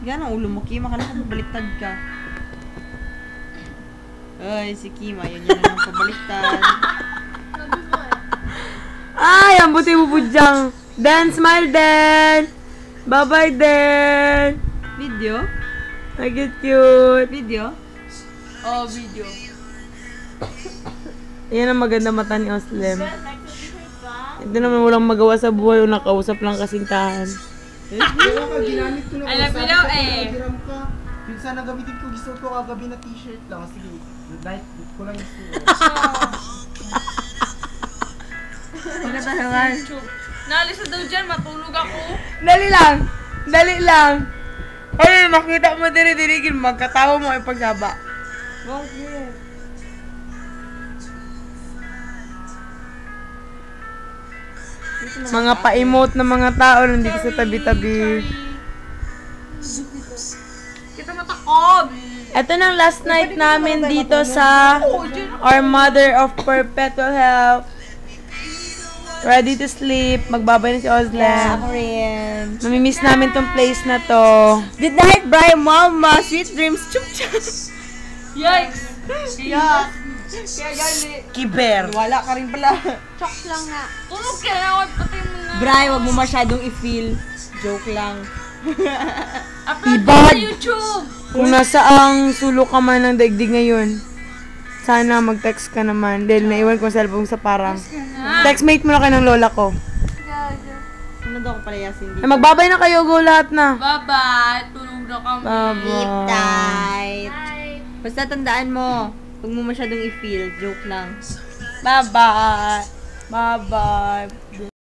Yan ang ulo mo, Kima. Kala ko pabaliktad ka. Ay, si Kima. Yun yun naman pabaliktad. Ay, ang buti mo budyang. Dan, smile, Dan. Bye-bye, Dan. Video? Ay, cute. Video? Oh, video. Yan ang maganda mata ni Oslem. Ito naman walang magawa sa buhay o nakausap lang kasintahan. Ginamit ko na Alam mo daw eh. Yung sana gamitin ko, gusto ko kagabi na t-shirt lang. Sige, night ko lang gusto. Pagkatahangan. Naalis na daw dyan, matulog ako. Dali lang. Dali lang. Ay, makita mo diri-dirigin. Magkatawa mo ay pagsaba. Bakit? Mga pa-emote na mga tao nandito sa tabi-tabi. Kita matakot. Ito nang last night namin dito sa Our Mother of Perpetual Health. Ready to sleep. Magbabay na si Oslem. Ako rin. Namimiss namin tong place na to. Good night, Brian Mama. Sweet dreams. Chup-chup. Yikes. Yeah. Kaya gali. Kiber. Wala ka rin pala. Chok lang nga. Tulog ka na, wag pati mo na. Brian, wag mo masyadong i-feel. Joke lang. Upload mo Ibad. sa YouTube. Kung nasa ang sulok ka man ng daigdig ngayon, sana mag-text ka naman. Dahil naiwan ko ang cellphone sa parang. Textmate mo na kayo ng lola ko. Ano daw ko pala yasin Ay, magbabay na kayo, go lahat na. Bye-bye. Tulog na kami. Bye-bye. tight. Bye. Basta tandaan mo, huwag mo masyadong i-feel. Joke lang. Bye-bye. Bye-bye.